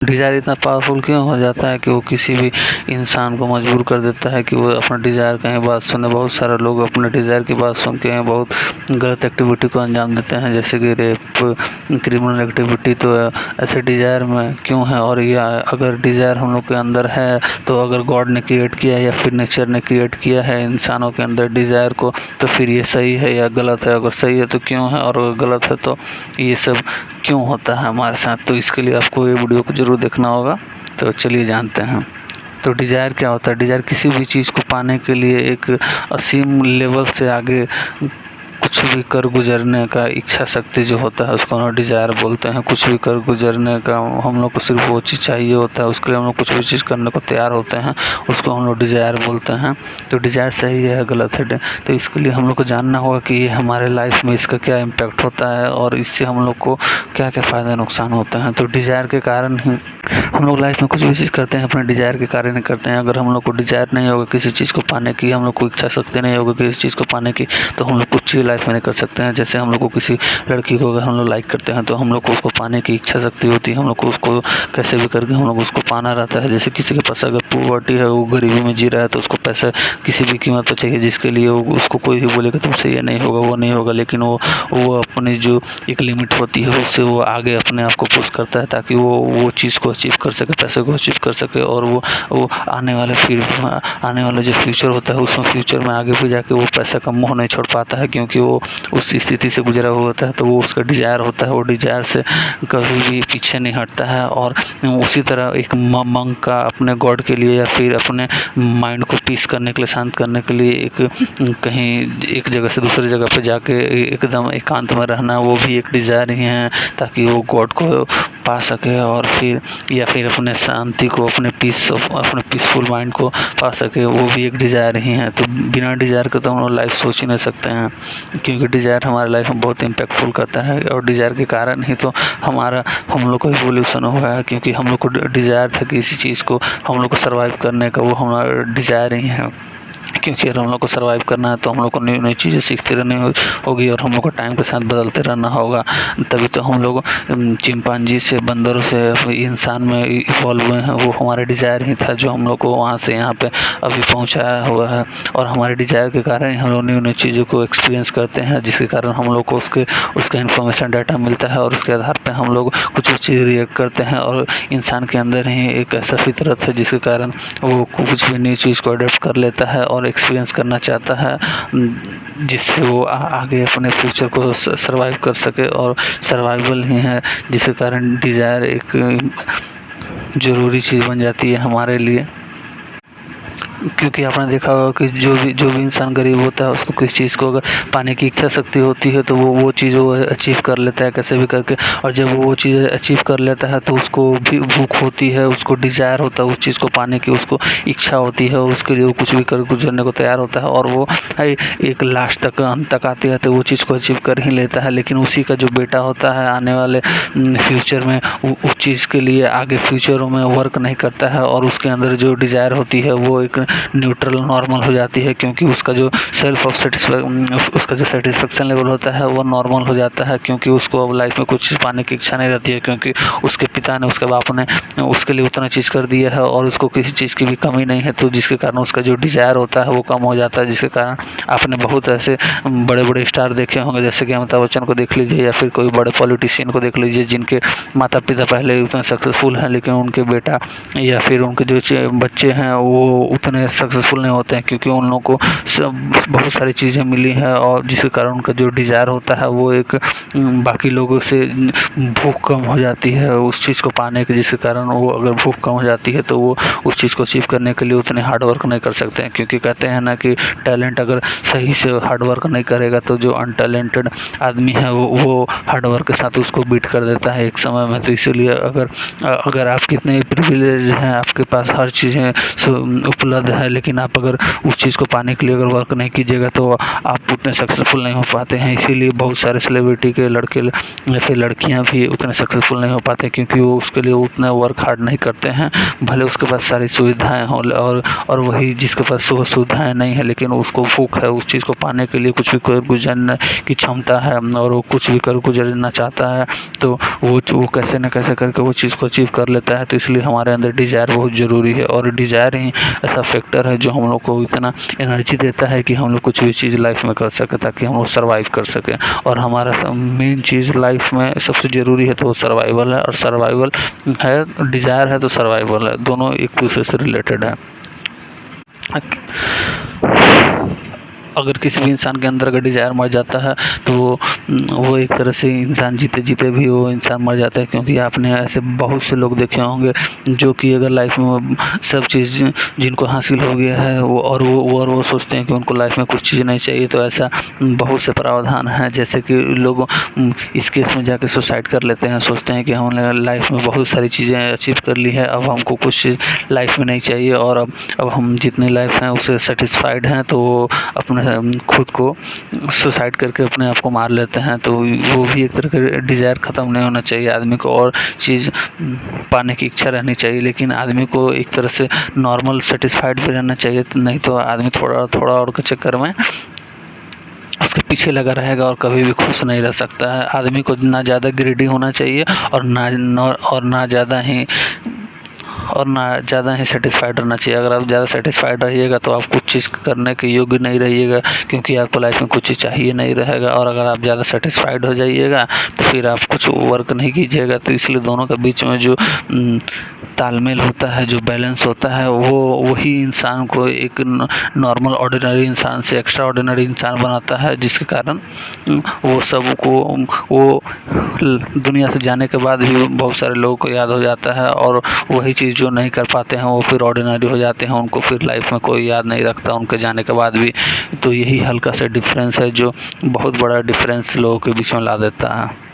Desire इतना powerful क्यों हो जाता है कि वो किसी भी इंसान को मजबूर कर देता है कि वो अपना डिज़ायर का ही बात सुने। बहुत सारे लोग अपने डिज़ायर की बात सुन के बहुत गलत एक्टिविटी को अंजाम देते हैं, जैसे कि रेप, क्रिमिनल एक्टिविटी। तो ऐसे डिज़ायर में क्यों है? और ये अगर डिज़ायर हम लोग के अंदर है तो अगर गॉड ने क्रिएट किया है या फिर नेचर ने क्रिएट किया है इंसानों के अंदर डिज़ायर को, तो फिर ये सही है या गलत है? अगर सही है तो क्यों है, और अगर गलत है तो ये सब क्यों होता है हमारे साथ? तो इसके लिए आपको ये वीडियो को ज़रूर देखना होगा। तो चलिए जानते हैं। तो डिज़ायर क्या होता है? डिज़ायर किसी भी चीज़ को पाने के लिए एक असीम लेवल से आगे कुछ भी कर गुजरने का इच्छा शक्ति जो होता है उसको हम लोग डिज़ायर बोलते हैं। कुछ भी कर गुजरने का हम लोग को सिर्फ वो चीज़ चाहिए होता है, उसके लिए हम लोग कुछ भी चीज़ करने को तैयार होते हैं, उसको हम लोग डिज़ायर बोलते हैं। तो डिज़ायर सही है गलत है? तो इसके लिए हम लोग को जानना होगा कि ये हमारे लाइफ में इसका क्या इम्पैक्ट होता है और इससे हम लोग को क्या क्या फ़ायदा नुकसान होते हैं। तो डिज़ायर के कारण ही हम लोग लाइफ में कुछ भी चीज़ करते हैं अपने डिज़ायर के कारण ही करते हैं। अगर हम लोग को डिज़ायर नहीं होगा किसी चीज़ को पाने की, हम लोग को इच्छा शक्ति नहीं होगा किसी चीज़ को पाने की, तो हम लोग कुछ भी लाइफ में नहीं कर सकते हैं। जैसे हम लोग को किसी लड़की को अगर हम लोग लाइक करते हैं तो हम लोग को उसको पाने की इच्छा शक्ति होती है, हम लोग को उसको कैसे भी करके हम लोग उसको पाना रहता है। जैसे किसी के पास अगर पॉवर्टी है, वो गरीबी में जी रहा है, तो उसको पैसा किसी भी कीमत पर चाहिए, जिसके लिए उसको कोई भी बोलेगा तुमसे ये नहीं होगा वो नहीं होगा, लेकिन वो अपनी जो एक लिमिट होती है उससे वो आगे अपने आप को पुश करता है ताकि वो चीज़ को अचीव कर सके, पैसे को अचीव कर सके। और वो आने वाला जो फ्यूचर होता है उसमें फ्यूचर में आगे भी जाके वो पैसा का मोह नहीं छोड़ पाता है, क्योंकि वो उस स्थिति से गुजरा हुआ होता है। तो वो उसका डिज़ायर होता है, वो डिज़ायर से कभी भी पीछे नहीं हटता है। और उसी तरह एक मंक का अपने गॉड के लिए या फिर अपने माइंड को पीस करने के लिए, शांत करने के लिए कहीं एक जगह से दूसरी जगह पे जाके एकदम एकांत में रहना, वो भी एक डिज़ायर ही है ताकि वो गॉड को पा सके और फिर अपने शांति को, अपने पीसफुल माइंड को पा सके, वो भी एक डिज़ायर ही है। तो बिना डिज़ायर के तो हम लोग लाइफ सोच ही नहीं सकते हैं, क्योंकि डिज़ायर हमारे लाइफ में बहुत इम्पैक्टफुल करता है। और डिज़ायर के कारण ही तो हम लोग का इवोल्यूशन हुआ है, क्योंकि हम लोग को डिज़ायर था किसी चीज़ को हम लोग को सर्वाइव करने का, वो हमारा डिज़ायर ही है। क्योंकि अगर हम लोग को सर्वाइव करना है तो हम लोग को नई नई चीज़ें सीखते रहनी होगी और हम लोग को टाइम के साथ बदलते रहना होगा। तभी तो हम लोग चिंपांजी से, बंदरों से इंसान में इवॉल्व हुए हैं। वो हमारे डिज़ायर ही था जो हम लोग को वहाँ से यहाँ पे अभी पहुँचाया हुआ है। और हमारे डिज़ायर के कारण ही हम लोग नई नई चीज़ों को एक्सपीरियंस करते हैं, जिसके कारण हम लोग को उसका इन्फॉर्मेशन डाटा मिलता है और उसके आधार पर हम लोग कुछ चीज़ रिएक्ट करते हैं। और इंसान के अंदर ही एक ऐसा फितरत है जिसके कारण वो कुछ भी नई चीज़ को अडॉप्ट कर लेता है और एक्सपीरियंस करना चाहता है, जिससे वो आगे अपने फ्यूचर को सर्वाइव कर सके। और सर्वाइवल ही है जिसके कारण डिज़ायर एक ज़रूरी चीज़ बन जाती है हमारे लिए। क्योंकि आपने देखा होगा कि जो भी इंसान गरीब होता है उसको किसी चीज़ को अगर पाने की इच्छा शक्ति होती है तो वो चीज़ वो अचीव कर लेता है कैसे भी करके। और जब वो चीज़ अचीव कर लेता है तो उसको भी भूख होती है, उसको डिज़ायर होता है उस चीज़ को पाने की, उसको इच्छा होती है, उसके लिए वो कुछ भी कर गुजरने को तैयार होता है। और वो एक लास्ट तक, अंत तक आते आते वो चीज़ को अचीव कर ही लेता है। लेकिन उसी का जो बेटा होता है आने वाले फ्यूचर में उस चीज़ के लिए आगे फ्यूचरों में वर्क नहीं करता है, और उसके अंदर जो डिज़ायर होती है वो एक न्यूट्रल नॉर्मल हो जाती है, क्योंकि उसका जो सेटिस्फेक्शन लेवल होता है वो नॉर्मल हो जाता है। क्योंकि उसको अब लाइफ में कुछ चीज़ पाने की इच्छा नहीं रहती है, क्योंकि उसके पिता ने, उसके बाप ने उसके लिए उतना चीज़ कर दिया है और उसको किसी चीज़ की भी कमी नहीं है। तो जिसके कारण उसका जो डिज़ायर होता है वो कम हो जाता है, जिसके कारण आपने बहुत ऐसे बड़े बड़े स्टार देखे होंगे, जैसे कि अमिताभ बच्चन को देख लीजिए या फिर कोई बड़े पॉलिटिशियन को देख लीजिए, जिनके माता पिता पहले उतने सक्सेसफुल हैं लेकिन उनके बेटा या फिर उनके जो बच्चे हैं वो उतने सक्सेसफुल नहीं होते हैं, क्योंकि उन लोगों को बहुत सारी चीज़ें मिली हैं और जिसके कारण उनका जो डिज़ायर होता है वो एक बाकी लोगों से भूख कम हो जाती है उस चीज़ को पाने की। जिसके कारण वो अगर भूख कम हो जाती है तो वो उस चीज़ को अचीव करने के लिए उतने हार्ड वर्क नहीं कर सकते हैं, क्योंकि कहते हैं ना कि टैलेंट अगर सही से हार्ड वर्क नहीं करेगा तो जो अनटैलेंटेड आदमी है वो हार्ड वर्क के साथ उसको बीट कर देता है एक समय में। तो इसीलिए अगर आप कितने प्रिविलेज हैं, आपके पास हर चीज़ें उपलब्ध है, लेकिन आप अगर उस चीज़ को पाने के लिए अगर वर्क नहीं कीजिएगा तो आप उतने सक्सेसफुल नहीं हो पाते हैं। इसीलिए बहुत सारे सेलिब्रिटी के लड़के या फिर लड़कियां भी उतने सक्सेसफुल नहीं हो पाते, क्योंकि वो उसके लिए उतना वर्क हार्ड नहीं करते हैं। भले उसके पास सारी सुविधाएं हों और वही जिसके पास वो सुविधाएं नहीं है लेकिन उसको भूख है उस चीज़ को पाने के लिए, कुछ भी कर गुजरने की क्षमता है और वो कुछ भी कर गुजरना चाहता है, तो वो कैसे न कैसे करके वो चीज़ को अचीव कर लेता है। तो इसलिए हमारे अंदर डिज़ायर बहुत ज़रूरी है, और डिज़ायर ही ऐसा फैक्टर है जो हम लोग को इतना एनर्जी देता है कि हम लोग कुछ भी चीज़ लाइफ में कर सके, ताकि हम लोग सर्वाइव कर सकें। और हमारा मेन चीज़ लाइफ में सबसे ज़रूरी है तो वो सर्वाइवल है, और सर्वाइवल है, डिज़ायर है तो सर्वाइवल है, दोनों एक दूसरे से रिलेटेड है। अगर किसी भी इंसान के अंदर अगर डिज़ायर मर जाता है तो वो एक तरह से इंसान जीते जीते भी वो इंसान मर जाता है, क्योंकि आपने ऐसे बहुत से लोग देखे होंगे जो कि अगर लाइफ में सब चीज़ जिनको हासिल हो गया है वो सोचते हैं कि उनको लाइफ में कुछ चीज़ नहीं चाहिए। तो ऐसा बहुत से प्रावधान हैं, जैसे कि लोग इस केस में जाके सुसाइड कर लेते हैं, सोचते हैं कि हमने लाइफ में बहुत सारी चीज़ें अचीव कर ली है, अब हमको कुछ लाइफ में नहीं चाहिए, और अब हम जितनी लाइफ है उससे सेटिस्फाइड हैं, तो वो अपने खुद को सुसाइड करके अपने आप को मार लेते हैं। तो वो भी एक तरह का डिज़ायर ख़त्म नहीं होना चाहिए आदमी को, और चीज़ पाने की इच्छा रहनी चाहिए, लेकिन आदमी को एक तरह से नॉर्मल सेटिस्फाइड भी रहना चाहिए, नहीं तो आदमी थोड़ा थोड़ा और के चक्कर में उसके पीछे लगा रहेगा और कभी भी खुश नहीं रह सकता है। आदमी को ना ज़्यादा ग्रीडी होना चाहिए और ना ज़्यादा ही सेटिस्फाइड रहना चाहिए। अगर आप ज़्यादा सेटिस्फाइड रहिएगा तो आप कुछ चीज़ करने के योग्य नहीं रहिएगा, क्योंकि आपको लाइफ में कुछ चीज़ चाहिए नहीं रहेगा। और अगर आप ज़्यादा सेटिस्फाइड हो जाइएगा तो फिर आप कुछ वर्क नहीं कीजिएगा। तो इसलिए दोनों के बीच में जो तालमेल होता है, जो बैलेंस होता है, वही इंसान को एक नॉर्मल ऑर्डिनरी इंसान से एक्स्ट्रा ऑर्डिनरी इंसान बनाता है, जिसके कारण वो सबको वो दुनिया से जाने के बाद भी बहुत सारे लोगों को याद हो जाता है, और वही चीज़ जो नहीं कर पाते हैं वो फिर ऑर्डिनरी हो जाते हैं, उनको फिर लाइफ में कोई याद नहीं रखता उनके जाने के बाद भी। तो यही हल्का सा डिफरेंस है जो बहुत बड़ा डिफरेंस लोगों के बीच में ला देता है।